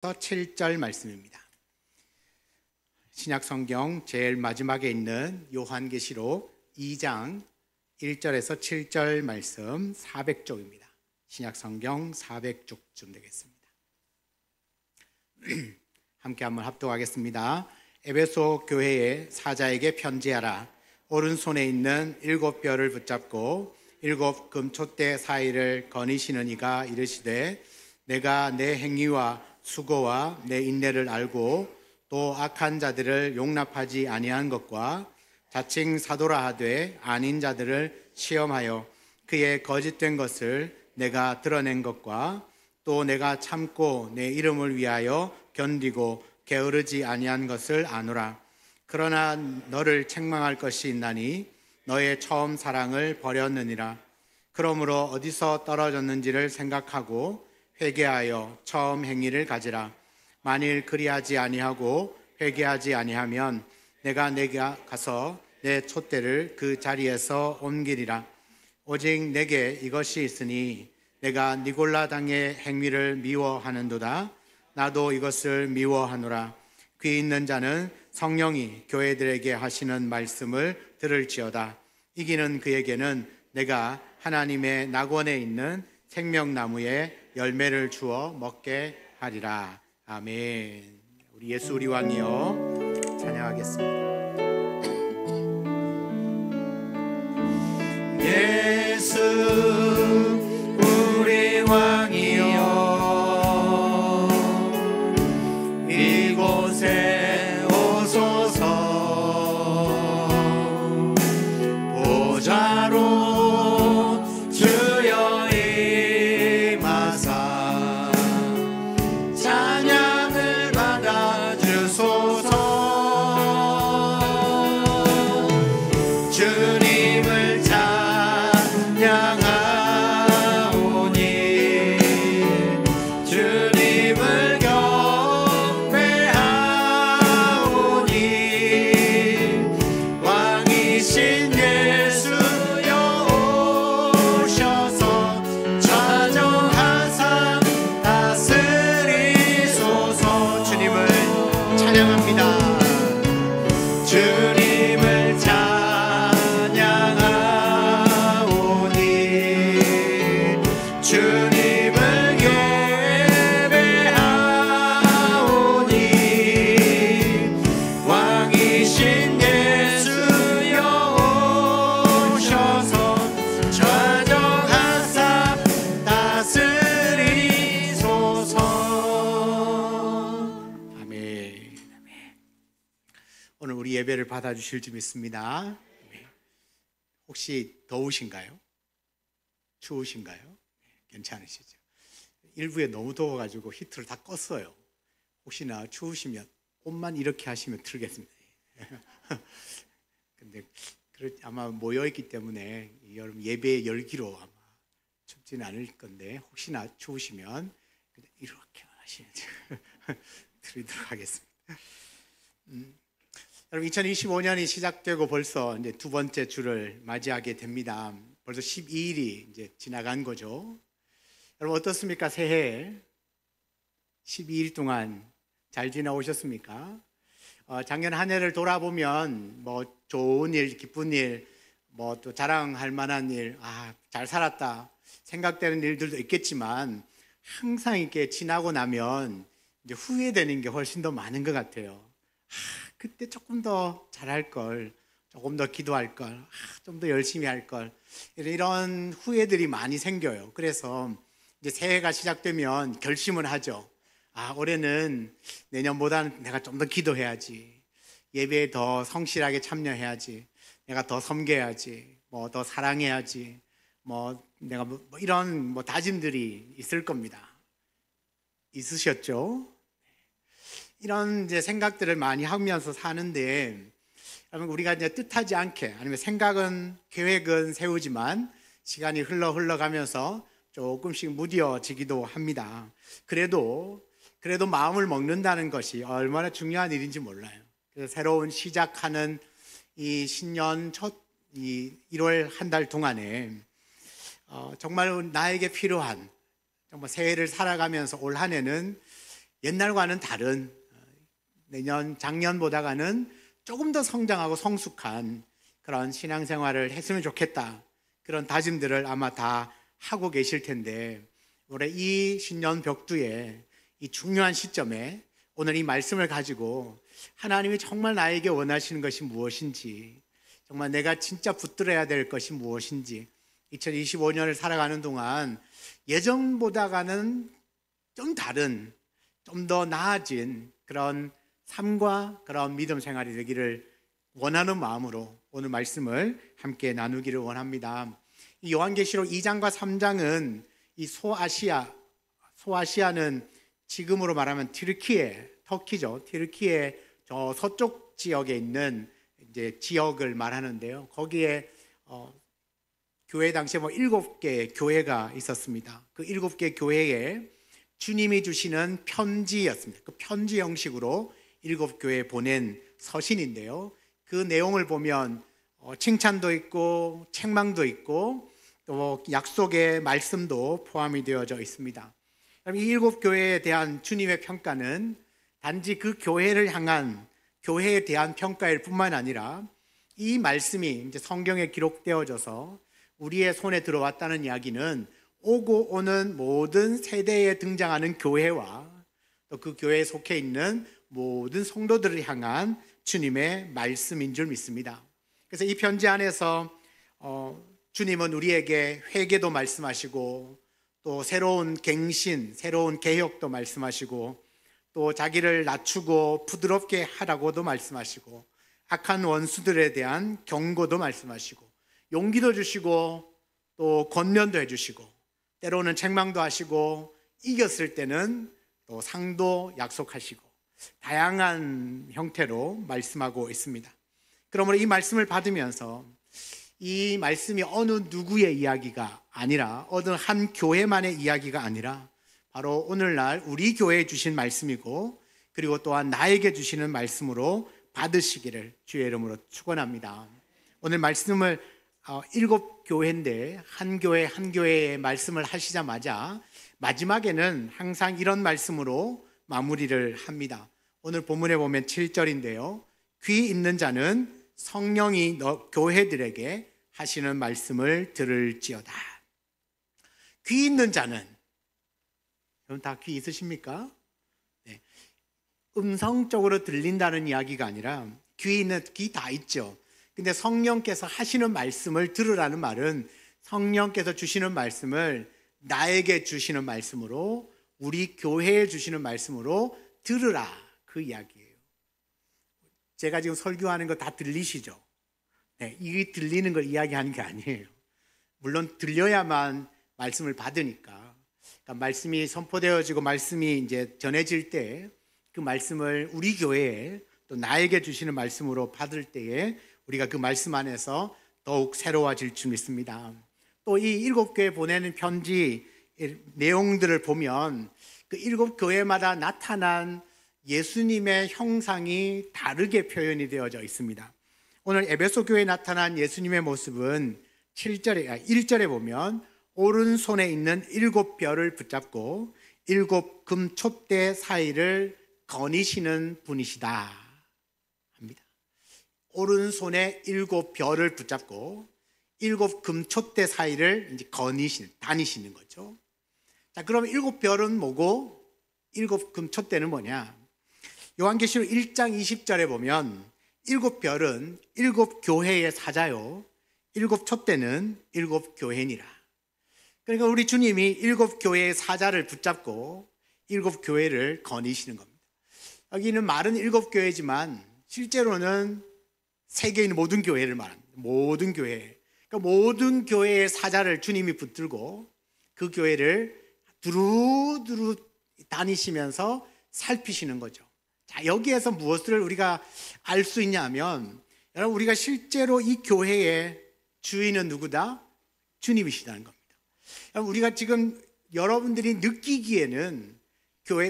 7절 말씀입니다. 신약 성경 제일 마지막에 있는 요한계시록 2장 1절에서 7절 말씀 400쪽입니다. 신약 성경 400쪽쯤 되겠습니다. 함께 한번 합독하겠습니다. 에베소 교회의 사자에게 편지하라. 오른손에 있는 7뼈를 붙잡고 7 금촛대 사이를 거니시는 이가 이르시되 내가 내 행위와 수고와 내 인내를 알고 또 악한 자들을 용납하지 아니한 것과 자칭 사도라 하되 아닌 자들을 시험하여 그의 거짓된 것을 내가 드러낸 것과 또 내가 참고 내 이름을 위하여 견디고 게으르지 아니한 것을 아노라. 그러나 너를 책망할 것이 있나니 너의 처음 사랑을 버렸느니라. 그러므로 어디서 떨어졌는지를 생각하고 회개하여 처음 행위를 가지라. 만일 그리하지 아니하고 회개하지 아니하면 내가 가서 내 촛대를 그 자리에서 옮기리라. 오직 내게 이것이 있으니 내가 니골라 당의 행위를 미워하는도다. 나도 이것을 미워하노라. 귀 있는 자는 성령이 교회들에게 하시는 말씀을 들을지어다. 이기는 그에게는 내가 하나님의 낙원에 있는 생명나무에 열매를 주어 먹게 하리라. 아멘. 우리 예수 우리 왕이여 찬양하겠습니다. 예수 우리 왕이여 이곳에 오소서. 보좌로 주여 임하사 찬양을 받아주소서. 주님을 찬양하오니 주님을 경배하오니 왕이신 예수여 오셔서 좌정하사 다스리소서. 주님을 찬양합니다. 주님을 찬양하오니 주님을 예배하오니 왕이신 예수여 오셔서 좌정하사 다스리소서. 아멘. 오늘 우리 예배를 받아주실 줄 믿습니다. 혹시 더우신가요? 추우신가요? 괜찮으시죠? 일부에 너무 더워가지고 히터를 다 껐어요. 혹시나 추우시면 옷만 이렇게 하시면 틀겠습니다. 근데 아마 모여있기 때문에 여러분 예배의 열기로 아마 춥지는 않을 건데 혹시나 추우시면 그냥 이렇게 하시면 드리도록 하겠습니다. 여러분 2025년이 시작되고 벌써 이제 두 번째 주를 맞이하게 됩니다. 벌써 12일이 이제 지나간 거죠. 여러분 어떻습니까? 새해 12일 동안 잘 지나오셨습니까? 작년 한 해를 돌아보면 뭐 좋은 일, 기쁜 일, 뭐 또 자랑할 만한 일, 잘 살았다 생각되는 일들도 있겠지만 항상 이렇게 지나고 나면 이제 후회되는 게 훨씬 더 많은 것 같아요. 그때 조금 더 잘할 걸, 조금 더 기도할 걸, 좀 더 열심히 할 걸, 이런 후회들이 많이 생겨요. 그래서 이제 새해가 시작되면 결심을 하죠. 올해는 내년보다는 내가 좀 더 기도해야지, 예배에 더 성실하게 참여해야지, 내가 더 섬겨야지, 뭐 더 사랑해야지, 내가 이런 다짐들이 있을 겁니다. 있으셨죠? 이런 이제 생각들을 많이 하면서 사는데, 여러분 우리가 이제 뜻하지 않게 아니면 생각은 계획은 세우지만 시간이 흘러가면서 조금씩 무뎌지기도 합니다. 그래도 마음을 먹는다는 것이 얼마나 중요한 일인지 몰라요. 그래서 새로운 시작하는 이 신년 첫 1월 한 달 동안에 정말 나에게 필요한, 정말 새해를 살아가면서 올 한 해는 옛날과는 다른, 내년 작년보다가는 조금 더 성장하고 성숙한 그런 신앙생활을 했으면 좋겠다, 그런 다짐들을 아마 다 하고 계실 텐데, 올해 이 신년 벽두에 이 중요한 시점에 오늘 이 말씀을 가지고 하나님이 정말 나에게 원하시는 것이 무엇인지, 정말 내가 진짜 붙들어야 될 것이 무엇인지, 2025년을 살아가는 동안 예전보다가는 좀 다른, 좀 더 나아진 그런 삶과 그런 믿음 생활이 되기를 원하는 마음으로 오늘 말씀을 함께 나누기를 원합니다. 이 요한계시록 2장과 3장은 이 소아시아는 지금으로 말하면 터키죠. 튀르키예 저 서쪽 지역에 있는 이제 지역을 말하는데요. 거기에 교회 당시에 7개의 교회가 있었습니다. 그 7개 교회에 주님이 주시는 편지였습니다. 그 편지 형식으로 7교회에 보낸 서신인데요. 그 내용을 보면 칭찬도 있고 책망도 있고 또 약속의 말씀도 포함이 되어져 있습니다. 이 7교회에 대한 주님의 평가는 단지 그 교회를 향한, 교회에 대한 평가일 뿐만 아니라 이 말씀이 이제 성경에 기록되어져서 우리의 손에 들어왔다는 이야기는 오고 오는 모든 세대에 등장하는 교회와 또 그 교회에 속해 있는 모든 성도들을 향한 주님의 말씀인 줄 믿습니다. 그래서 이 편지 안에서 주님은 우리에게 회개도 말씀하시고 또 새로운 갱신, 새로운 개혁도 말씀하시고 또 자기를 낮추고 부드럽게 하라고도 말씀하시고 악한 원수들에 대한 경고도 말씀하시고 용기도 주시고 또 권면도 해주시고 때로는 책망도 하시고 이겼을 때는 또 상도 약속하시고 다양한 형태로 말씀하고 있습니다. 그러므로 이 말씀을 받으면서 이 말씀이 어느 누구의 이야기가 아니라 어느 한 교회만의 이야기가 아니라 바로 오늘날 우리 교회에 주신 말씀이고 그리고 또한 나에게 주시는 말씀으로 받으시기를 주의 이름으로 축원합니다. 오늘 말씀을 7교회인데 한 교회 한 교회의 말씀을 하시자마자 마지막에는 항상 이런 말씀으로 마무리를 합니다. 오늘 본문에 보면 7절인데요. 귀 있는 자는 성령이 교회들에게 하시는 말씀을 들을지어다. 귀 있는 자는, 여러분 다 귀 있으십니까? 네. 음성적으로 들린다는 이야기가 아니라 귀 다 있죠. 근데 성령께서 하시는 말씀을 들으라는 말은 성령께서 주시는 말씀을 나에게 주시는 말씀으로, 우리 교회에 주시는 말씀으로 들으라, 그 이야기예요. 제가 지금 설교하는 거 다 들리시죠? 네, 이게 들리는 걸 이야기하는 게 아니에요. 물론 들려야만 말씀을 받으니까. 그러니까 말씀이 선포되어지고 말씀이 이제 전해질 때 그 말씀을 우리 교회에 또 나에게 주시는 말씀으로 받을 때에 우리가 그 말씀 안에서 더욱 새로워질 줄 믿습니다. 또 이 7교회 보내는 편지 내용들을 보면 그 7교회마다 나타난 예수님의 형상이 다르게 표현이 되어져 있습니다. 오늘 에베소 교회에 나타난 예수님의 모습은 1절에 보면 오른손에 있는 7별을 붙잡고 7 금촛대 사이를 거니시는 분이시다 합니다. 오른손에 7별을 붙잡고 7 금촛대 사이를 이제 다니시는 거죠. 자, 그럼 7별은 뭐고 7 금촛대는 뭐냐? 요한계시록 1장 20절에 보면 7별은 7교회의 사자요 7 촛대는 7교회니라. 그러니까 우리 주님이 7교회의 사자를 붙잡고 7교회를 거니시는 겁니다. 여기는 말은 7교회지만 실제로는 세계에 있는 모든 교회를 말합니다. 모든 교회. 그러니까 모든 교회의 사자를 주님이 붙들고 그 교회를 두루두루 다니시면서 살피시는 거죠. 자, 여기에서 무엇을 우리가 알 수 있냐면, 여러분, 우리가 실제로 이 교회의 주인은 누구다? 주님이시다는 겁니다. 우리가 지금 여러분들이 느끼기에는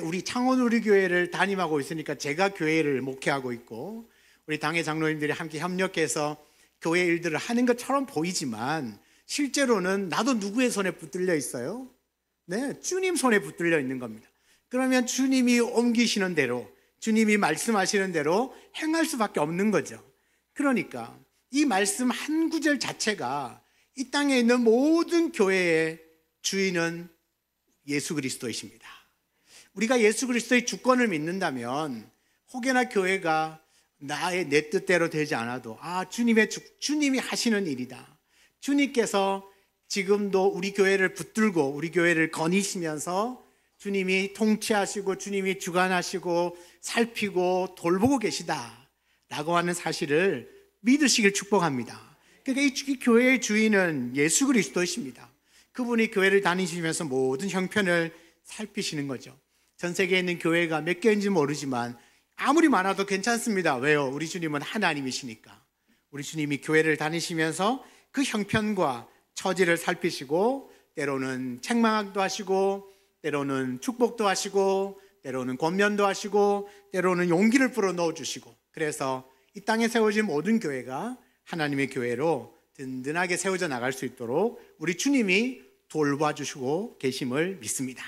우리 창원 우리 교회를 담임하고 있으니까 제가 교회를 목회하고 있고 우리 당회 장로님들이 함께 협력해서 교회 일들을 하는 것처럼 보이지만 실제로는 나도 누구의 손에 붙들려 있어요? 네, 주님 손에 붙들려 있는 겁니다. 그러면 주님이 옮기시는 대로, 주님이 말씀하시는 대로 행할 수밖에 없는 거죠. 그러니까 이 말씀 한 구절 자체가 이 땅에 있는 모든 교회의 주인은 예수 그리스도이십니다. 우리가 예수 그리스도의 주권을 믿는다면 혹여나 교회가 내 뜻대로 되지 않아도 주님이 하시는 일이다. 주님께서 지금도 우리 교회를 붙들고 우리 교회를 거니시면서 주님이 통치하시고 주님이 주관하시고 살피고 돌보고 계시다라고 하는 사실을 믿으시길 축복합니다. 그러니까 이 교회의 주인은 예수 그리스도이십니다. 그분이 교회를 다니시면서 모든 형편을 살피시는 거죠. 전 세계에 있는 교회가 몇 개인지 모르지만 아무리 많아도 괜찮습니다. 왜요? 우리 주님은 하나님이시니까. 우리 주님이 교회를 다니시면서 그 형편과 처지를 살피시고 때로는 책망도 하시고 때로는 축복도 하시고 때로는 권면도 하시고 때로는 용기를 불어넣어 주시고, 그래서 이 땅에 세워진 모든 교회가 하나님의 교회로 든든하게 세워져 나갈 수 있도록 우리 주님이 돌봐주시고 계심을 믿습니다.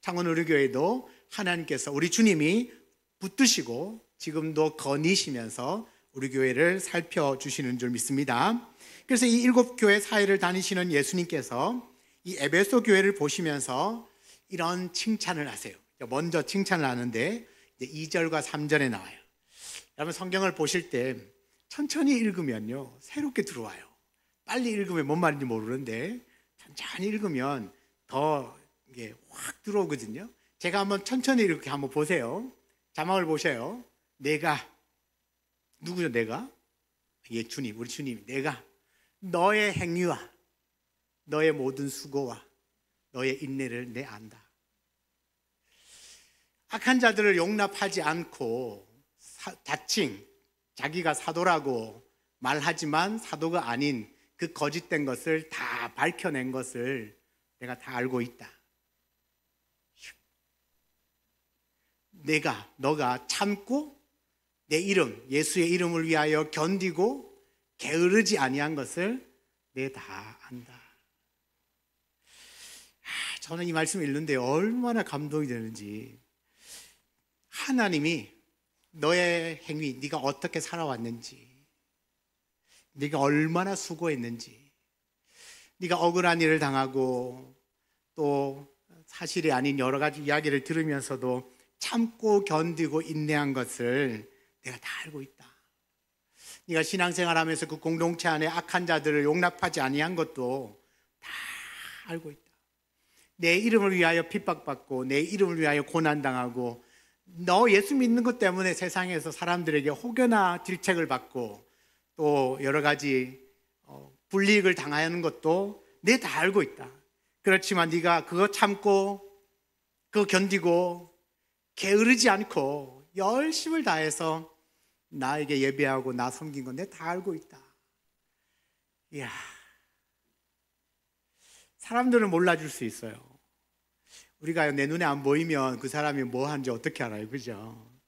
창원우리교회도 하나님께서 우리 주님이 붙드시고 지금도 거니시면서 우리 교회를 살펴주시는 줄 믿습니다. 그래서 이 7교회 사이를 다니시는 예수님께서 이 에베소 교회를 보시면서 이런 칭찬을 하세요. 먼저 칭찬을 하는데 2절과 3절에 나와요. 여러분 성경을 보실 때 천천히 읽으면요 새롭게 들어와요. 빨리 읽으면 뭔 말인지 모르는데 천천히 읽으면 더 이게 확 들어오거든요. 제가 한번 천천히 이렇게 한번 보세요. 자막을 보세요. 내가, 누구죠? 내가? 예, 주님, 우리 주님. 내가 너의 행위와 너의 모든 수고와 너의 인내를 내 안다. 악한 자들을 용납하지 않고 자칭 자기가 사도라고 말하지만 사도가 아닌 그 거짓된 것을 다 밝혀낸 것을 내가 다 알고 있다. 너가 참고 내 이름, 예수의 이름을 위하여 견디고 게으르지 아니한 것을 내 다 안다. 저는 이 말씀 읽는데 얼마나 감동이 되는지. 하나님이 너의 행위, 네가 어떻게 살아왔는지, 네가 얼마나 수고했는지, 네가 억울한 일을 당하고 또 사실이 아닌 여러 가지 이야기를 들으면서도 참고 견디고 인내한 것을 내가 다 알고 있다. 네가 신앙생활하면서 그 공동체 안에 악한 자들을 용납하지 아니한 것도 다 알고 있다. 내 이름을 위하여 핍박받고 내 이름을 위하여 고난당하고 너 예수 믿는 것 때문에 세상에서 사람들에게 혹여나 질책을 받고 또 여러 가지 불이익을 당하는 것도 내 다 알고 있다. 그렇지만 네가 그거 참고 그거 견디고 게으르지 않고 열심을 다해서 나에게 예배하고 나 섬긴 건 내 다 알고 있다. 이야, 사람들은 몰라줄 수 있어요. 우리가 내 눈에 안 보이면 그 사람이 뭐 하는지 어떻게 알아요, 그죠?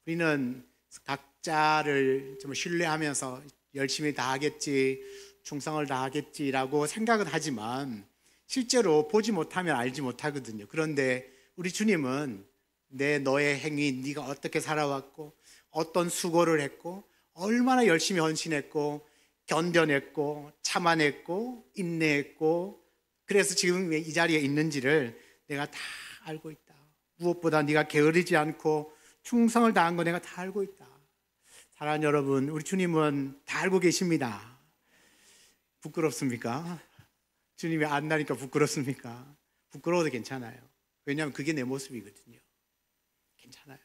우리는 각자를 좀 신뢰하면서 열심히 다 하겠지, 충성을 다 하겠지라고 생각은 하지만 실제로 보지 못하면 알지 못하거든요. 그런데 우리 주님은 너의 행위, 네가 어떻게 살아왔고 어떤 수고를 했고 얼마나 열심히 헌신했고 견뎌냈고 참아냈고 인내했고 그래서 지금 이 자리에 있는지를 내가 다 알고 있다. 무엇보다 네가 게으르지 않고 충성을 다한 거 내가 다 알고 있다. 사랑하는 여러분, 우리 주님은 다 알고 계십니다. 부끄럽습니까? 주님이 안다니까 부끄럽습니까? 부끄러워도 괜찮아요. 왜냐하면 그게 내 모습이거든요. 괜찮아요.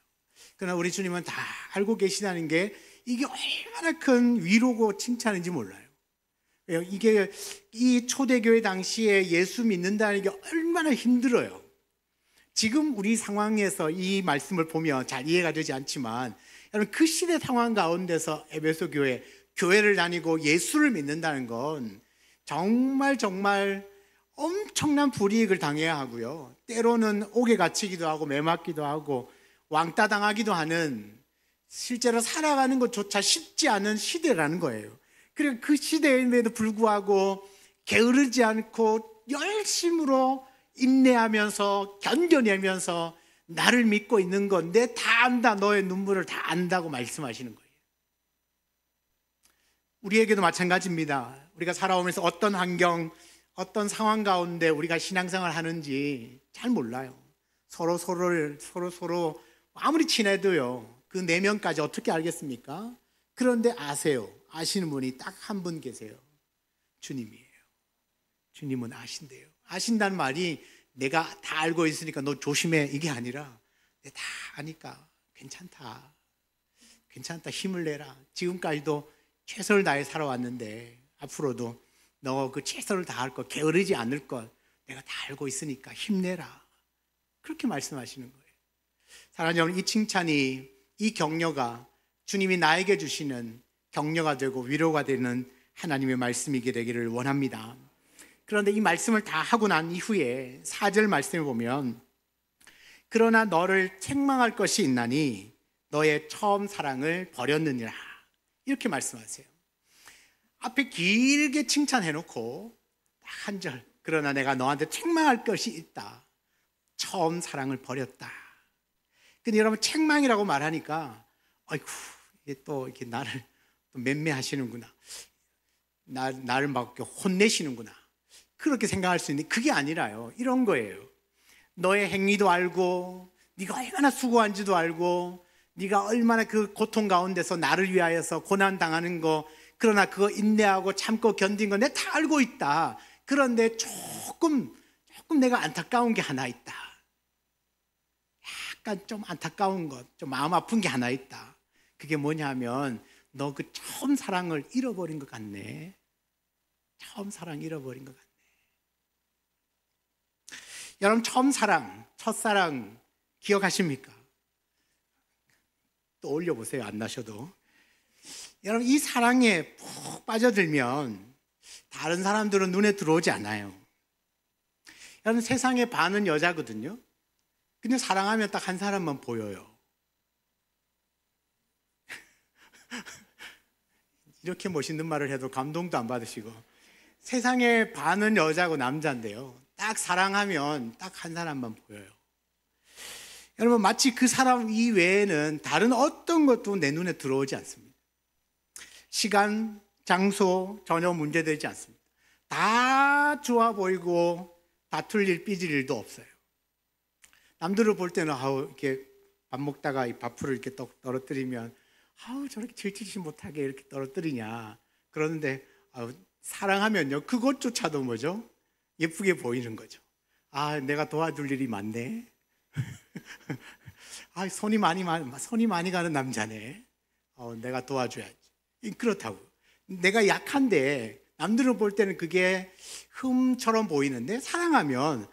그러나 우리 주님은 다 알고 계시다는 게 이게 얼마나 큰 위로고 칭찬인지 몰라요. 이게 이 초대교회 당시에 예수 믿는다는 게 얼마나 힘들어요. 지금 우리 상황에서 이 말씀을 보면 잘 이해가 되지 않지만 여러분 그 시대 상황 가운데서 에베소 교회를 다니고 예수를 믿는다는 건 정말 엄청난 불이익을 당해야 하고요. 때로는 옥에 갇히기도 하고 매맞기도 하고 왕따 당하기도 하는 실제로 살아가는 것조차 쉽지 않은 시대라는 거예요. 그리고 그 시대임에도 불구하고 게으르지 않고 열심으로 인내하면서 견뎌내면서 나를 믿고 있는 건데 다 안다. 너의 눈물을 다 안다고 말씀하시는 거예요. 우리에게도 마찬가지입니다. 우리가 살아오면서 어떤 환경, 어떤 상황 가운데 우리가 신앙생활을 하는지 잘 몰라요. 서로 아무리 친해도요, 그 내면까지 어떻게 알겠습니까? 그런데 아세요. 아시는 분이 딱 한 분 계세요. 주님이에요. 주님은 아신대요. 아신다는 말이 내가 다 알고 있으니까 너 조심해 이게 아니라 내가 다 아니까 괜찮다. 괜찮다. 힘을 내라. 지금까지도 최선을 다해 살아왔는데 앞으로도 너 그 최선을 다할 것, 게으르지 않을 것 내가 다 알고 있으니까 힘내라. 그렇게 말씀하시는 거예요. 사랑하는 여러분, 이 칭찬이, 이 격려가 주님이 나에게 주시는 격려가 되고 위로가 되는 하나님의 말씀이게 되기를 원합니다. 그런데 이 말씀을 다 하고 난 이후에 4절 말씀을 보면 그러나 너를 책망할 것이 있나니 너의 처음 사랑을 버렸느니라 이렇게 말씀하세요. 앞에 길게 칭찬해놓고 한 절, 그러나 내가 너한테 책망할 것이 있다. 처음 사랑을 버렸다. 근데 여러분, 책망이라고 말하니까 아이고 이게 또 이렇게 나를 또 맴매하시는구나, 나를 막 혼내시는구나, 그렇게 생각할 수 있는데 그게 아니라요. 이런 거예요. 너의 행위도 알고 네가 얼마나 수고한지도 알고 네가 얼마나 그 고통 가운데서 나를 위하여서 고난당하는 거, 그러나 그거 인내하고 참고 견딘 거 내가 다 알고 있다. 그런데 조금 내가 안타까운 게 하나 있다. 약간 좀 안타까운 것, 좀 마음 아픈 게 하나 있다. 그게 뭐냐면 너 그 처음 사랑을 잃어버린 것 같네. 처음 사랑 잃어버린 것 같네. 여러분, 처음 사랑, 첫사랑 기억하십니까? 또 올려보세요. 안 나셔도. 여러분, 이 사랑에 푹 빠져들면 다른 사람들은 눈에 들어오지 않아요. 여러분, 세상의 반은 여자거든요. 근데 사랑하면 딱 한 사람만 보여요. 이렇게 멋있는 말을 해도 감동도 안 받으시고, 세상의 반은 여자고 남자인데요, 딱 사랑하면 딱 한 사람만 보여요. 여러분, 마치 그 사람 이외에는 다른 어떤 것도 내 눈에 들어오지 않습니다. 시간, 장소 전혀 문제되지 않습니다. 다 좋아 보이고 다툴 일, 삐질 일도 없어요. 남들을 볼 때는 이렇게 밥 먹다가 이 밥풀을 이렇게 떨어뜨리면 저렇게 질질지 못하게 이렇게 떨어뜨리냐 그러는데, 사랑하면요 그것조차도 뭐죠? 예쁘게 보이는 거죠. 내가 도와줄 일이 많네. 손이 많이 가는 남자네. 내가 도와줘야지. 그렇다고. 내가 약한데 남들은 볼 때는 그게 흠처럼 보이는데, 사랑하면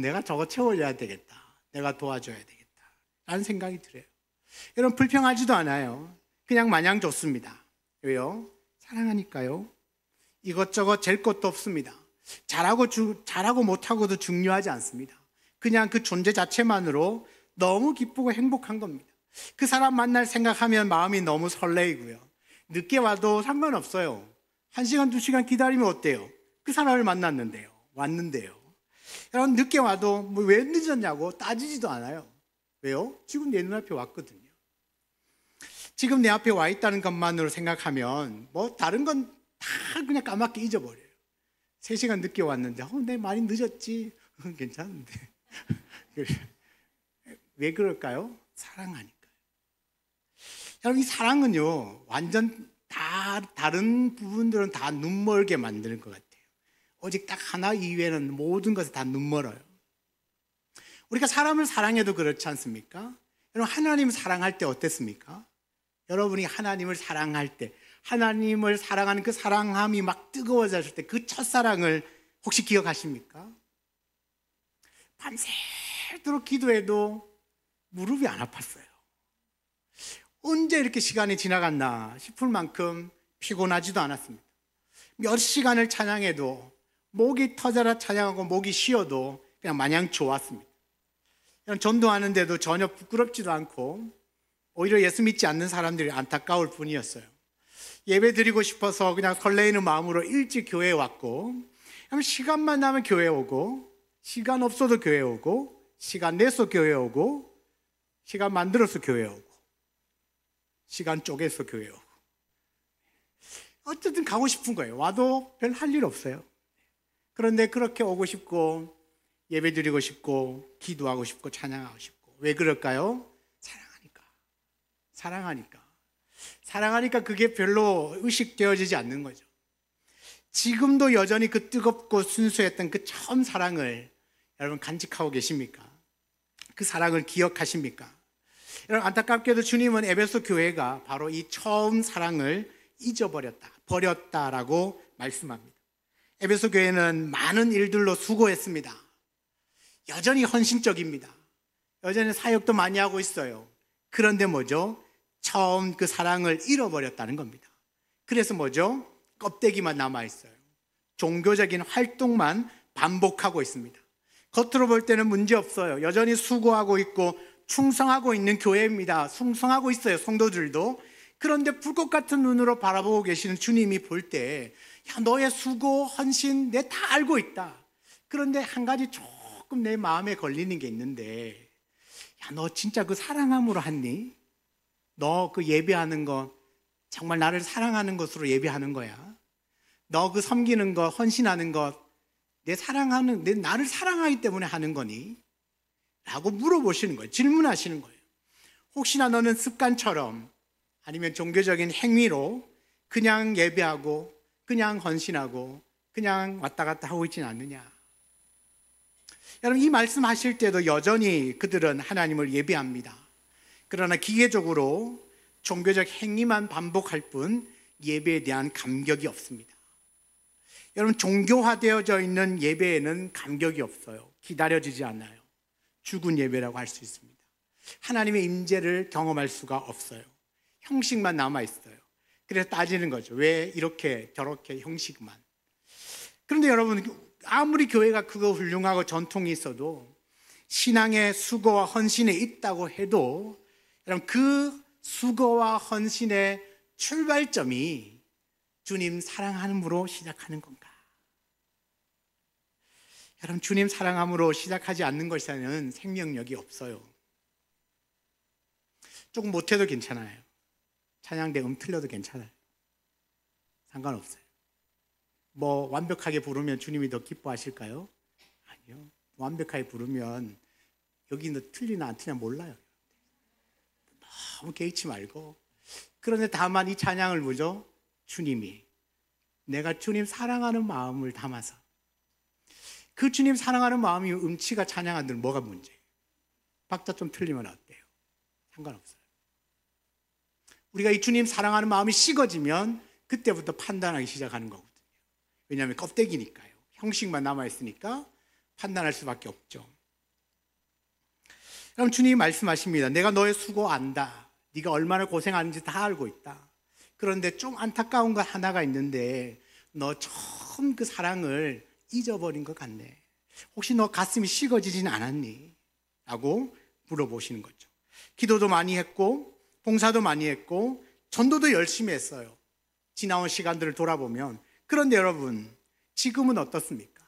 내가 저거 채워줘야 되겠다. 내가 도와줘야 되겠다 라는 생각이 들어요. 여러분, 불평하지도 않아요. 그냥 마냥 좋습니다. 왜요? 사랑하니까요. 이것저것 잴 것도 없습니다. 잘하고 못하고도 중요하지 않습니다. 그냥 그 존재 자체만으로 너무 기쁘고 행복한 겁니다. 그 사람 만날 생각하면 마음이 너무 설레이고요. 늦게 와도 상관없어요. 1시간, 2시간 기다리면 어때요? 그 사람을 만났는데요, 왔는데요. 여러분, 늦게 와도 왜 늦었냐고 따지지도 않아요. 왜요? 지금 내 눈앞에 왔거든요. 지금 내 앞에 와 있다는 것만으로 생각하면 다른 건 다 그냥 까맣게 잊어버려요. 3시간 늦게 왔는데 내 많이 늦었지. 괜찮은데. 왜 그럴까요? 사랑하니까요. 여러분, 이 사랑은요 완전 다른 부분들은 다 눈멀게 만드는 것 같아요. 오직 딱 하나 이외에는 모든 것이 다 눈멀어요. 우리가 사람을 사랑해도 그렇지 않습니까? 여러분, 하나님 사랑할 때 어땠습니까? 여러분이 하나님을 사랑할 때, 하나님을 사랑하는 그 사랑함이 막 뜨거워졌을 때 그 첫사랑을 혹시 기억하십니까? 밤새도록 기도해도 무릎이 안 아팠어요. 언제 이렇게 시간이 지나갔나 싶을 만큼 피곤하지도 않았습니다. 몇 시간을 찬양해도 목이 터져라 찬양하고 목이 쉬어도 그냥 마냥 좋았습니다. 전도하는데도 전혀 부끄럽지도 않고 오히려 예수 믿지 않는 사람들이 안타까울 뿐이었어요. 예배 드리고 싶어서 그냥 설레이는 마음으로 일찍 교회에 왔고, 시간만 나면 교회 오고, 시간 없어도 교회 오고, 시간 내서 교회 오고, 시간 만들어서 교회 오고, 시간 쪼개서 교회 오고. 어쨌든 가고 싶은 거예요. 와도 별 할 일 없어요. 그런데 그렇게 오고 싶고, 예배 드리고 싶고, 기도하고 싶고, 찬양하고 싶고. 왜 그럴까요? 사랑하니까. 사랑하니까. 사랑하니까 그게 별로 의식되어지지 않는 거죠. 지금도 여전히 그 뜨겁고 순수했던 그 처음 사랑을 여러분 간직하고 계십니까? 그 사랑을 기억하십니까? 여러분, 안타깝게도 주님은 에베소 교회가 바로 이 처음 사랑을 잊어버렸다, 버렸다라고 말씀합니다. 에베소 교회는 많은 일들로 수고했습니다. 여전히 헌신적입니다. 여전히 사역도 많이 하고 있어요. 그런데 뭐죠? 처음 그 사랑을 잃어버렸다는 겁니다. 그래서 뭐죠? 껍데기만 남아있어요. 종교적인 활동만 반복하고 있습니다. 겉으로 볼 때는 문제 없어요. 여전히 수고하고 있고 충성하고 있는 교회입니다. 충성하고 있어요, 성도들도. 그런데 불꽃 같은 눈으로 바라보고 계시는 주님이 볼 때, 야, 너의 수고, 헌신 내 다 알고 있다. 그런데 한 가지 조금 내 마음에 걸리는 게 있는데, 야, 너 진짜 그 사랑함으로 했니? 너 그 예배하는 거 정말 나를 사랑하는 것으로 예배하는 거야? 너 그 섬기는 것, 헌신하는 것, 나를 사랑하기 때문에 하는 거니? 라고 물어보시는 거예요. 질문하시는 거예요. 혹시나 너는 습관처럼 아니면 종교적인 행위로 그냥 예배하고 그냥 헌신하고 그냥 왔다 갔다 하고 있지는 않느냐? 여러분, 이 말씀 하실 때도 여전히 그들은 하나님을 예배합니다. 그러나 기계적으로 종교적 행위만 반복할 뿐 예배에 대한 감격이 없습니다. 여러분, 종교화되어져 있는 예배에는 감격이 없어요. 기다려지지 않아요. 죽은 예배라고 할 수 있습니다. 하나님의 임재를 경험할 수가 없어요. 형식만 남아있어요. 그래서 따지는 거죠. 왜 이렇게 저렇게 형식만. 그런데 여러분, 아무리 교회가 그거 훌륭하고 전통이 있어도, 신앙의 수고와 헌신에 있다고 해도, 여러분, 그 수고와 헌신의 출발점이 주님 사랑함으로 시작하는 건가? 여러분, 주님 사랑함으로 시작하지 않는 것에는 생명력이 없어요. 조금 못해도 괜찮아요. 찬양대 틀려도 괜찮아요. 상관없어요. 뭐 완벽하게 부르면 주님이 더 기뻐하실까요? 아니요. 완벽하게 부르면 여기 너 틀리나 안 틀리나 몰라요. 너무 개의치 말고. 그런데 다만 이 찬양을 뭐죠? 주님이, 내가 주님 사랑하는 마음을 담아서, 그 주님 사랑하는 마음이 음치가 찬양하는 뭐가 문제예요? 박자 좀 틀리면 어때요? 상관없어요. 우리가 이 주님 사랑하는 마음이 식어지면 그때부터 판단하기 시작하는 거거든요. 왜냐하면 껍데기니까요. 형식만 남아있으니까 판단할 수밖에 없죠. 그럼 주님이 말씀하십니다. 내가 너의 수고 안다. 네가 얼마나 고생하는지 다 알고 있다. 그런데 좀 안타까운 것 하나가 있는데, 너 처음 그 사랑을 잊어버린 것 같네. 혹시 너 가슴이 식어지진 않았니? 라고 물어보시는 거죠. 기도도 많이 했고 봉사도 많이 했고 전도도 열심히 했어요. 지나온 시간들을 돌아보면. 그런데 여러분, 지금은 어떻습니까?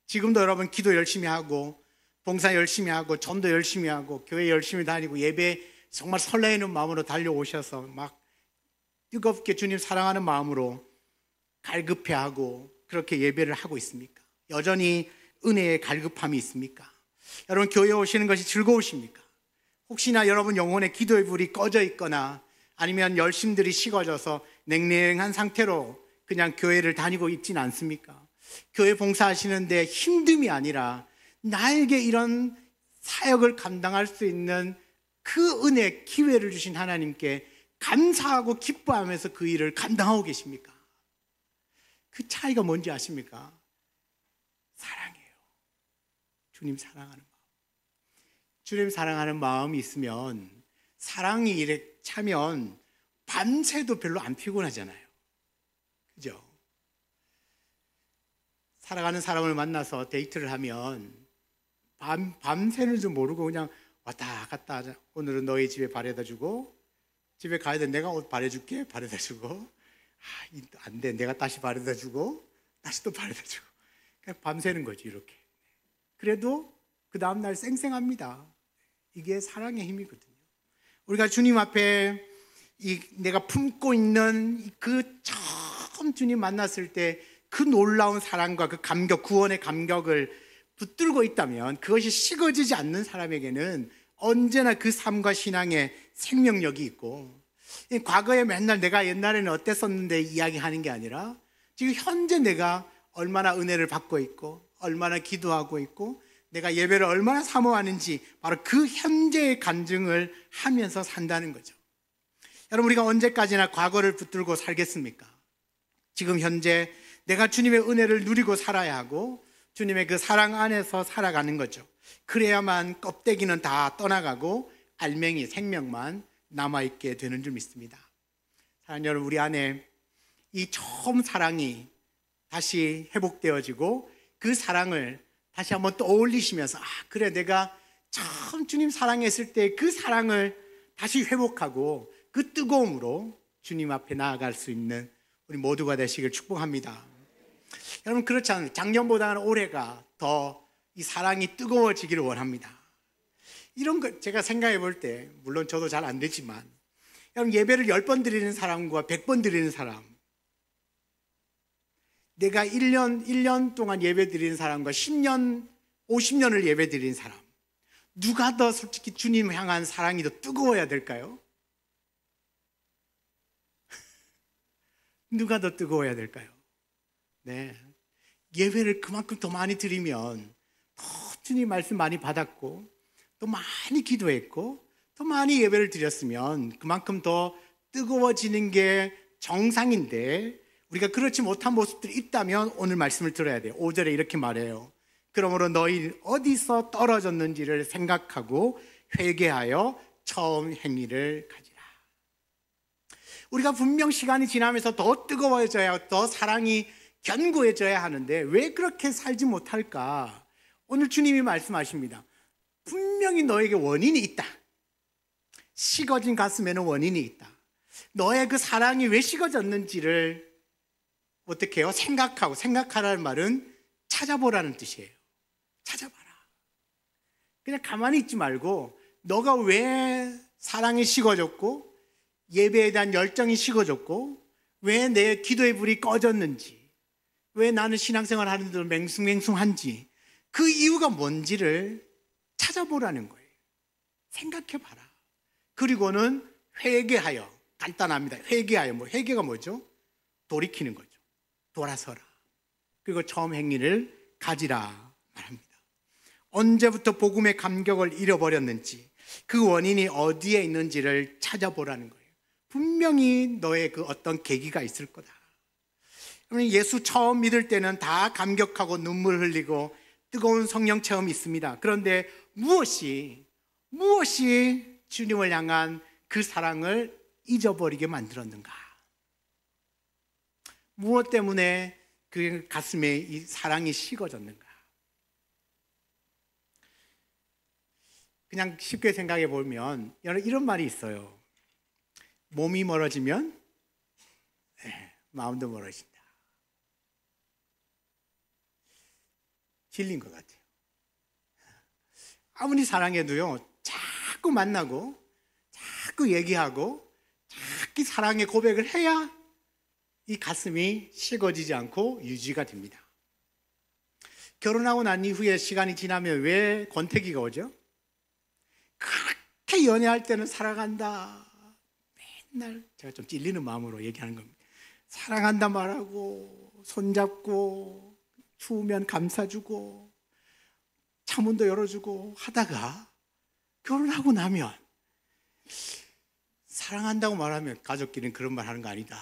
지금도 여러분 기도 열심히 하고 봉사 열심히 하고 전도 열심히 하고 교회 열심히 다니고 예배 정말 설레이는 마음으로 달려오셔서 막 뜨겁게 주님 사랑하는 마음으로 갈급해하고 그렇게 예배를 하고 있습니까? 여전히 은혜의 갈급함이 있습니까? 여러분, 교회에 오시는 것이 즐거우십니까? 혹시나 여러분 영혼의 기도의 불이 꺼져 있거나 아니면 열심들이 식어져서 냉랭한 상태로 그냥 교회를 다니고 있지는 않습니까? 교회 봉사하시는데 힘듦이 아니라 나에게 이런 사역을 감당할 수 있는 그 은혜, 기회를 주신 하나님께 감사하고 기뻐하면서 그 일을 감당하고 계십니까? 그 차이가 뭔지 아십니까? 사랑이에요. 주님 사랑하는 마음. 주님 사랑하는 마음이 있으면, 사랑이 일에 차면 밤새도 별로 안 피곤하잖아요. 그죠? 사랑하는 사람을 만나서 데이트를 하면 밤새는 줄 모르고 그냥 왔다 갔다 하자. 오늘은 너희 집에 바래다 주고, 집에 가야 돼. 내가 옷 바래줄게. 바래다 주고, 안 돼. 내가 다시 바래다 주고, 다시 또 바래다 주고. 그냥 밤새는 거지, 이렇게. 그래도 그 다음날 쌩쌩합니다. 이게 사랑의 힘이거든요. 우리가 주님 앞에 내가 품고 있는 그 처음 주님 만났을 때 그 놀라운 사랑과 그 감격, 구원의 감격을 붙들고 있다면 그것이 식어지지 않는 사람에게는 언제나 그 삶과 신앙에 생명력이 있고, 과거에 맨날 내가 옛날에는 어땠었는데 이야기하는 게 아니라 지금 현재 내가 얼마나 은혜를 받고 있고 얼마나 기도하고 있고 내가 예배를 얼마나 사모하는지 바로 그 현재의 간증을 하면서 산다는 거죠. 여러분, 우리가 언제까지나 과거를 붙들고 살겠습니까? 지금 현재 내가 주님의 은혜를 누리고 살아야 하고 주님의 그 사랑 안에서 살아가는 거죠. 그래야만 껍데기는 다 떠나가고 알맹이, 생명만 남아있게 되는 줄 믿습니다. 사랑하는 여러분, 우리 안에 이 처음 사랑이 다시 회복되어지고 그 사랑을 다시 한번 떠올리시면서 그래, 내가 처음 주님 사랑했을 때 그 사랑을 다시 회복하고 그 뜨거움으로 주님 앞에 나아갈 수 있는 우리 모두가 되시길 축복합니다. 여러분, 그렇지 않아요. 작년보다는 올해가 더 이 사랑이 뜨거워지기를 원합니다. 이런 거 제가 생각해 볼 때, 물론 저도 잘 안 되지만, 여러분, 예배를 10번 드리는 사람과 100번 드리는 사람, 내가 1년 동안 예배 드리는 사람과 10년, 50년을 예배 드리는 사람, 누가 더 솔직히 주님 향한 사랑이 더 뜨거워야 될까요? 누가 더 뜨거워야 될까요? 네, 예배를 그만큼 더 많이 드리면 더 주님 말씀 많이 받았고 또 많이 기도했고 더 많이 예배를 드렸으면 그만큼 더 뜨거워지는 게 정상인데, 우리가 그렇지 못한 모습들이 있다면 오늘 말씀을 들어야 돼요. 5절에 이렇게 말해요. 그러므로 너희 어디서 떨어졌는지를 생각하고 회개하여 처음 행위를 가지라. 우리가 분명 시간이 지나면서 더 뜨거워져야, 더 사랑이 견고해져야 하는데 왜 그렇게 살지 못할까? 오늘 주님이 말씀하십니다. 분명히 너에게 원인이 있다. 식어진 가슴에는 원인이 있다. 너의 그 사랑이 왜 식어졌는지를 어떻게 해요? 생각하라는 말은 찾아보라는 뜻이에요. 찾아봐라. 그냥 가만히 있지 말고 너가 왜 사랑이 식어졌고 예배에 대한 열정이 식어졌고 왜 내 기도의 불이 꺼졌는지, 왜 나는 신앙생활 하는데도 맹숭맹숭한지, 그 이유가 뭔지를 찾아보라는 거예요. 생각해봐라. 그리고는 회개하여, 간단합니다. 회개하여, 회개가 뭐죠? 돌이키는 거죠. 돌아서라. 그리고 처음 행위를 가지라 말합니다. 언제부터 복음의 감격을 잃어버렸는지, 그 원인이 어디에 있는지를 찾아보라는 거예요. 분명히 너의 그 어떤 계기가 있을 거다. 예수 처음 믿을 때는 다 감격하고 눈물 흘리고 뜨거운 성령 체험이 있습니다. 그런데 무엇이 주님을 향한 그 사랑을 잊어버리게 만들었는가? 무엇 때문에 그 가슴에 이 사랑이 식어졌는가? 그냥 쉽게 생각해 보면 이런 말이 있어요. 몸이 멀어지면 마음도 멀어진다. 진리인 것 같아요. 아무리 사랑해도요, 자꾸 만나고 자꾸 얘기하고 자꾸 사랑의 고백을 해야 이 가슴이 식어지지 않고 유지가 됩니다. 결혼하고 난 이후에 시간이 지나면 왜 권태기가 오죠? 그렇게 연애할 때는 사랑한다, 맨날 제가 좀 찔리는 마음으로 얘기하는 겁니다. 사랑한다 말하고 손잡고 추우면 감싸주고 창문도 열어주고 하다가 결혼하고 나면 사랑한다고 말하면 가족끼리는 그런 말 하는 거 아니다.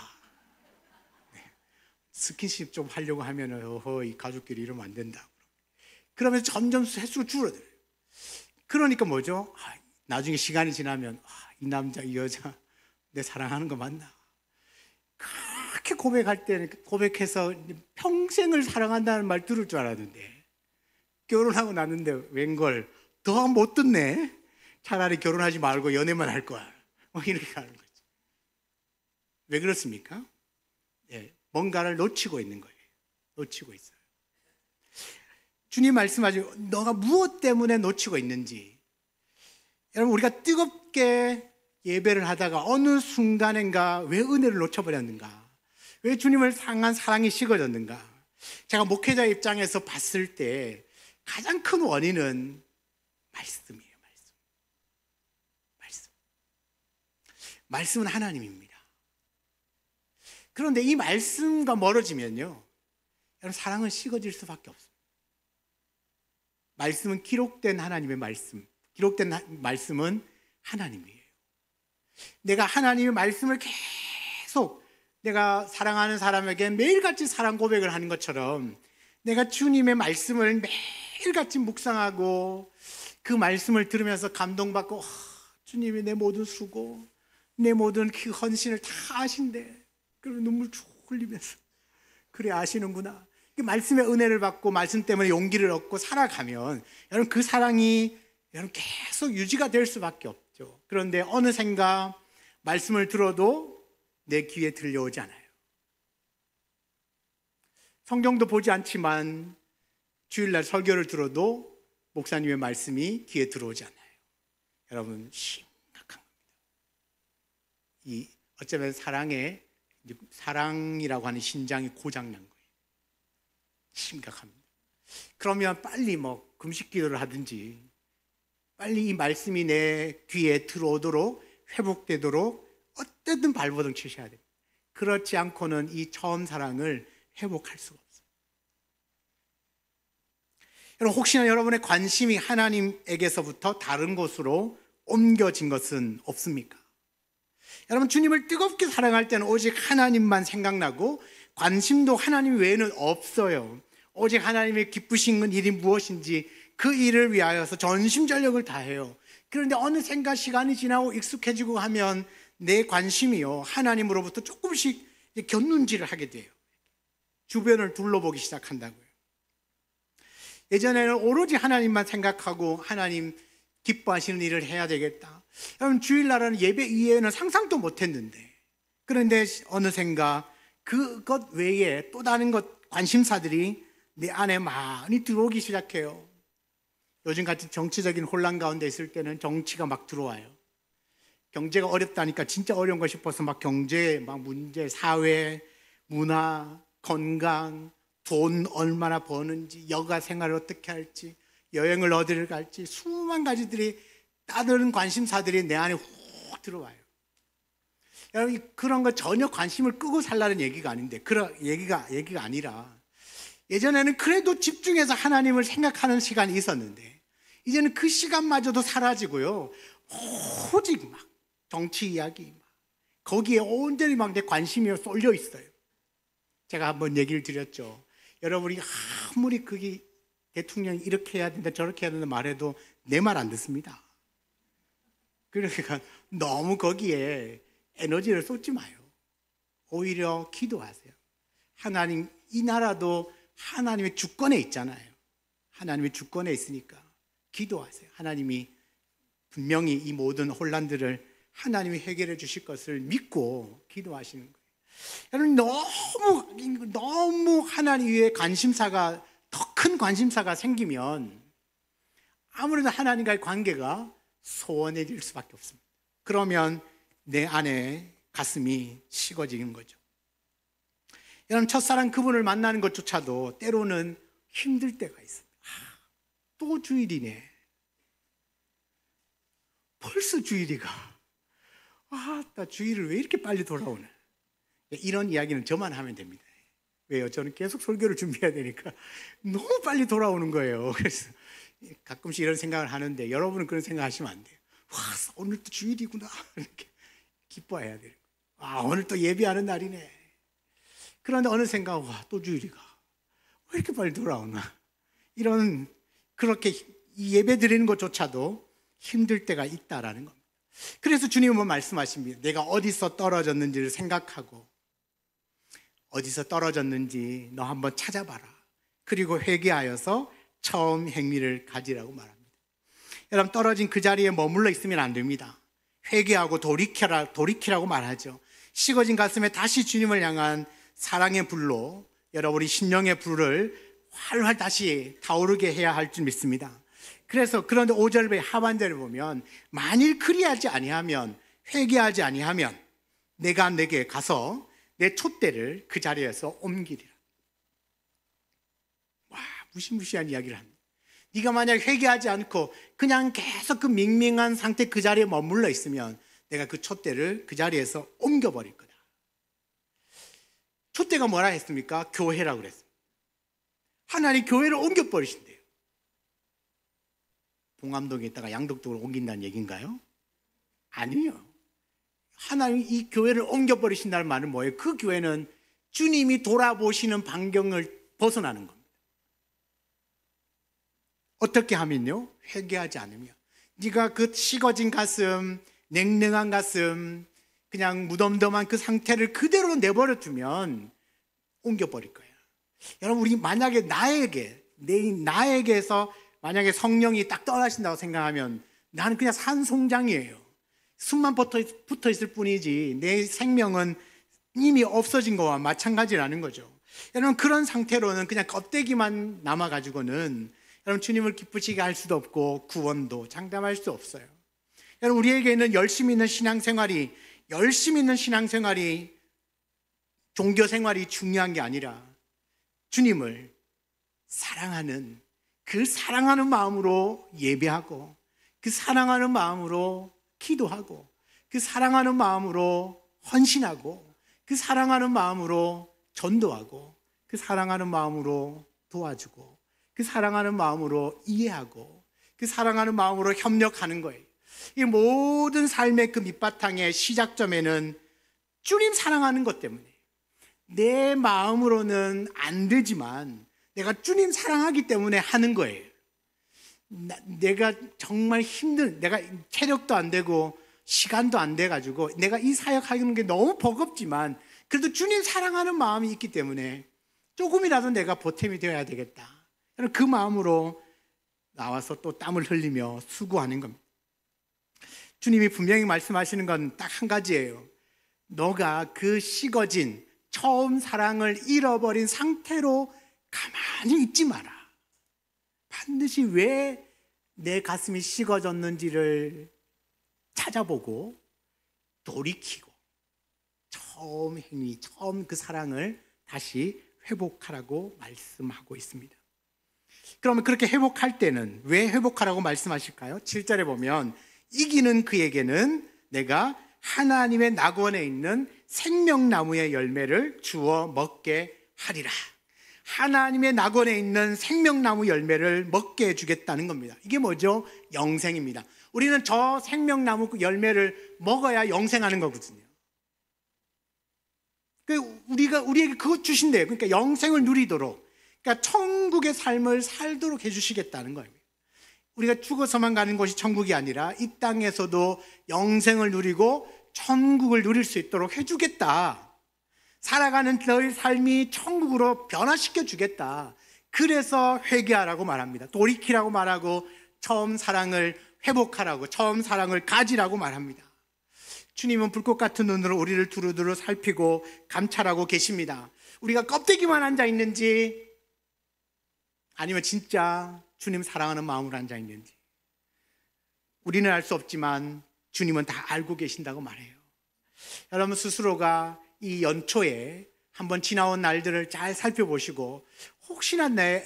스킨십 좀 하려고 하면 이 가족끼리 이러면 안 된다. 그러면서 점점 횟수가 줄어들어요. 그러니까 뭐죠? 나중에 시간이 지나면 이 남자 이 여자 내 사랑하는 거 맞나? 그렇게 고백할 때는 고백해서 평생을 사랑한다는 말 들을 줄 알았는데 결혼하고 났는데 웬걸 더 못 듣네. 차라리 결혼하지 말고 연애만 할 거야. 이렇게 하는 거죠. 왜 그렇습니까? 뭔가를 놓치고 있는 거예요. 놓치고 있어요. 주님 말씀하시고 너가 무엇 때문에 놓치고 있는지, 여러분, 우리가 뜨겁게 예배를 하다가 어느 순간인가 왜 은혜를 놓쳐버렸는가? 왜 주님을 향한 사랑이 식어졌는가? 제가 목회자 입장에서 봤을 때 가장 큰 원인은 말씀이에요. 말씀은 하나님입니다. 그런데 이 말씀과 멀어지면요, 여러분, 사랑은 식어질 수밖에 없습니다. 말씀은 기록된 하나님의 말씀, 기록된 말씀은 하나님이에요. 내가 하나님의 말씀을 계속 내가 사랑하는 사람에게 매일같이 사랑 고백을 하는 것처럼 내가 주님의 말씀을 매일같이 묵상하고 그 말씀을 들으면서 감동받고, 주님이 내 모든 수고, 내 모든 그 헌신을 다 아신대. 그리고 눈물 쭉 흘리면서, 그래 아시는구나. 말씀의 은혜를 받고 말씀 때문에 용기를 얻고 살아가면 여러분, 그 사랑이 여러분 계속 유지가 될 수밖에 없죠. 그런데 어느샌가 말씀을 들어도 내 귀에 들려오지 않아요. 성경도 보지 않지만 주일날 설교를 들어도 목사님의 말씀이 귀에 들어오지 않아요. 여러분, 심각한 겁니다. 어쩌면 사랑이라고 하는 신장이 고장난 거예요. 심각합니다. 그러면 빨리 금식 기도를 하든지 빨리 이 말씀이 내 귀에 들어오도록 회복되도록 어쨌든 발버둥 치셔야 됩니다. 그렇지 않고는 이 처음 사랑을 회복할 수가 없어요. 여러분, 혹시나 여러분의 관심이 하나님에게서부터 다른 곳으로 옮겨진 것은 없습니까? 여러분, 주님을 뜨겁게 사랑할 때는 오직 하나님만 생각나고 관심도 하나님 외에는 없어요. 오직 하나님의 기쁘신 일이 무엇인지 그 일을 위하여서 전심전력을 다해요. 그런데 어느샌가 시간이 지나고 익숙해지고 하면 내 관심이요, 하나님으로부터 조금씩 곁눈질을 하게 돼요. 주변을 둘러보기 시작한다고요. 예전에는 오로지 하나님만 생각하고 하나님 기뻐하시는 일을 해야 되겠다. 여러분, 주일날은 예배 이외에는 상상도 못했는데, 그런데 어느샌가 그것 외에 또 다른 관심사들이 내 안에 많이 들어오기 시작해요. 요즘 같은 정치적인 혼란 가운데 있을 때는 정치가 막 들어와요. 경제가 어렵다니까 진짜 어려운 거 싶어서 경제 문제, 사회, 문화, 건강, 돈 얼마나 버는지, 여가 생활을 어떻게 할지, 여행을 어디를 갈지, 수만 가지들이 다른 관심사들이 내 안에 훅 들어와요. 여러분, 그런 거 전혀 관심을 끄고 살라는 얘기가 아닌데, 그런 얘기가 아니라, 예전에는 그래도 집중해서 하나님을 생각하는 시간이 있었는데 이제는 그 시간마저도 사라지고요, 오직 정치 이야기, 거기에 온전히 내 관심이 쏠려 있어요. 제가 한번 얘기를 드렸죠. 여러분이 아무리 그게 대통령이 이렇게 해야 된다 저렇게 해야 된다 말해도 내 말 안 듣습니다. 그러니까 너무 거기에 에너지를 쏟지 마요. 오히려 기도하세요. 하나님, 이 나라도 하나님의 주권에 있잖아요. 하나님의 주권에 있으니까 기도하세요. 하나님이 분명히 이 모든 혼란들을 하나님이 해결해 주실 것을 믿고 기도하시는 거예요. 여러분, 너무 하나님 위에 관심사가, 더 큰 관심사가 생기면 아무래도 하나님과의 관계가 소원해질 수밖에 없습니다. 그러면 내 안에 가슴이 식어지는 거죠. 여러분, 첫사랑 그분을 만나는 것조차도 때로는 힘들 때가 있습니다. 또 주일이네. 벌써 주일이가. 나 주일을 왜 이렇게 빨리 돌아오나. 이런 이야기는 저만 하면 됩니다. 왜요? 저는 계속 설교를 준비해야 되니까 너무 빨리 돌아오는 거예요. 그래서 가끔씩 이런 생각을 하는데 여러분은 그런 생각 하시면 안 돼요. 오늘 또 주일이구나. 이렇게 기뻐해야 돼요. 오늘 또 예배하는 날이네. 그런데 어느샌가 또 주일이가 왜 이렇게 빨리 돌아오나. 그렇게 예배 드리는 것조차도 힘들 때가 있다라는 겁니다. 그래서 주님은 말씀하십니다. 내가 어디서 떨어졌는지를 생각하고 어디서 떨어졌는지 너 한번 찾아봐라. 그리고 회개하여서 처음 행위를 가지라고 말합니다. 여러분, 떨어진 그 자리에 머물러 있으면 안 됩니다. 회개하고 돌이키라고 말하죠. 식어진 가슴에 다시 주님을 향한 사랑의 불로 여러분이 심령의 불을 활활 다시 타오르게 해야 할 줄 믿습니다. 그런데 5절 하반절에 보면 만일 그리하지 아니하면, 회개하지 아니하면 내가 내게 가서 내 촛대를 그 자리에서 옮기리라. 와, 무시무시한 이야기를 합니다. 네가 만약 회개하지 않고 그냥 계속 그 밍밍한 상태 그 자리에 머물러 있으면 내가 그 촛대를 그 자리에서 옮겨버릴 거다. 촛대가 뭐라 했습니까? 교회라고 그랬습니다. 하나님 교회를 옮겨버리신대요. 봉암동에 있다가 양덕동으로 옮긴다는 얘기인가요? 아니에요. 하나님이 이 교회를 옮겨버리신다는 말은 뭐예요? 그 교회는 주님이 돌아보시는 반경을 벗어나는 겁니다. 어떻게 하면요? 회개하지 않으면. 네가 그 식어진 가슴, 냉랭한 가슴, 그냥 무덤덤한 그 상태를 그대로 내버려 두면 옮겨버릴 거예요. 여러분, 우리 만약에 나에게서 만약에 성령이 딱 떠나신다고 생각하면 나는 그냥 산송장이에요. 숨만 붙어 있을 뿐이지 내 생명은 이미 없어진 거와 마찬가지라는 거죠. 여러분, 그런 상태로는 그냥 껍데기만 남아가지고는 여러분 주님을 기쁘시게 할 수도 없고 구원도 장담할 수 없어요. 여러분, 우리에게는 열심히 있는 신앙생활이 종교생활이 중요한 게 아니라 주님을 사랑하는 그 사랑하는 마음으로 예배하고, 그 사랑하는 마음으로 기도하고, 그 사랑하는 마음으로 헌신하고, 그 사랑하는 마음으로 전도하고, 그 사랑하는 마음으로 도와주고, 그 사랑하는 마음으로 이해하고, 그 사랑하는 마음으로 협력하는 거예요. 이 모든 삶의 그 밑바탕의 시작점에는 주님 사랑하는 것 때문에 내 마음으로는 안 되지만 내가 주님 사랑하기 때문에 하는 거예요. 내가 정말 내가 체력도 안 되고 시간도 안 돼가지고 내가 이 사역하는 게 너무 버겁지만 그래도 주님 사랑하는 마음이 있기 때문에 조금이라도 내가 보탬이 되어야 되겠다. 그 마음으로 나와서 또 땀을 흘리며 수고하는 겁니다. 주님이 분명히 말씀하시는 건 딱 한 가지예요. 너가 그 식어진 처음 사랑을 잃어버린 상태로 가만히 있지 마라. 반드시 왜 내 가슴이 식어졌는지를 찾아보고 돌이키고 처음 그 사랑을 다시 회복하라고 말씀하고 있습니다. 그러면 그렇게 회복할 때는 왜 회복하라고 말씀하실까요? 7절에 보면 이기는 그에게는 내가 하나님의 낙원에 있는 생명나무의 열매를 주어 먹게 하리라. 하나님의 낙원에 있는 생명나무 열매를 먹게 해주겠다는 겁니다. 이게 뭐죠? 영생입니다. 우리는 저 생명나무 열매를 먹어야 영생하는 거거든요. 우리에게 그것 주신대요. 그러니까 영생을 누리도록, 그러니까 천국의 삶을 살도록 해주시겠다는 거예요. 우리가 죽어서만 가는 곳이 천국이 아니라 이 땅에서도 영생을 누리고 천국을 누릴 수 있도록 해주겠다. 살아가는 너희 삶이 천국으로 변화시켜 주겠다. 그래서 회개하라고 말합니다. 돌이키라고 말하고 처음 사랑을 회복하라고, 처음 사랑을 가지라고 말합니다. 주님은 불꽃 같은 눈으로 우리를 두루두루 살피고 감찰하고 계십니다. 우리가 껍데기만 앉아 있는지 아니면 진짜 주님 사랑하는 마음으로 앉아 있는지 우리는 알 수 없지만 주님은 다 알고 계신다고 말해요. 여러분 스스로가 이 연초에 한번 지나온 날들을 잘 살펴보시고 혹시나 내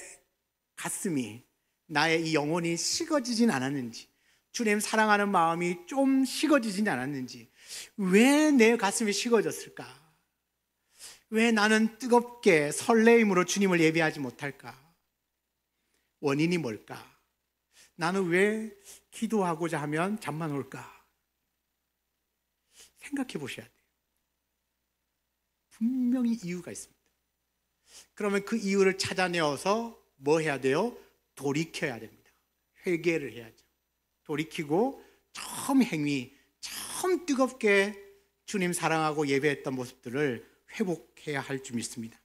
가슴이, 나의 이 영혼이 식어지진 않았는지, 주님 사랑하는 마음이 좀 식어지진 않았는지, 왜 내 가슴이 식어졌을까? 왜 나는 뜨겁게 설레임으로 주님을 예배하지 못할까? 원인이 뭘까? 나는 왜 기도하고자 하면 잠만 올까? 생각해 보셔야 돼요. 분명히 이유가 있습니다. 그러면 그 이유를 찾아내어서 뭐 해야 돼요? 돌이켜야 됩니다. 회개를 해야죠. 돌이키고 처음 뜨겁게 주님 사랑하고 예배했던 모습들을 회복해야 할 줄 믿습니다.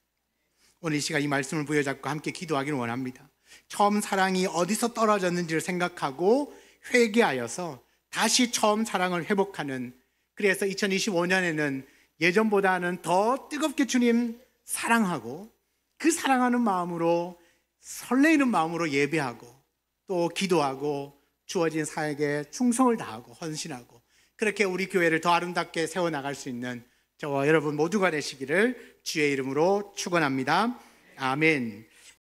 오늘 이 시간 이 말씀을 부여잡고 함께 기도하기를 원합니다. 처음 사랑이 어디서 떨어졌는지를 생각하고 회개하여서 다시 처음 사랑을 회복하는, 그래서 2025년에는 예전보다는 더 뜨겁게 주님 사랑하고 그 사랑하는 마음으로 설레이는 마음으로 예배하고 또 기도하고 주어진 사역에 충성을 다하고 헌신하고 그렇게 우리 교회를 더 아름답게 세워나갈 수 있는 저와 여러분 모두가 되시기를 주의 이름으로 축원합니다. 아멘.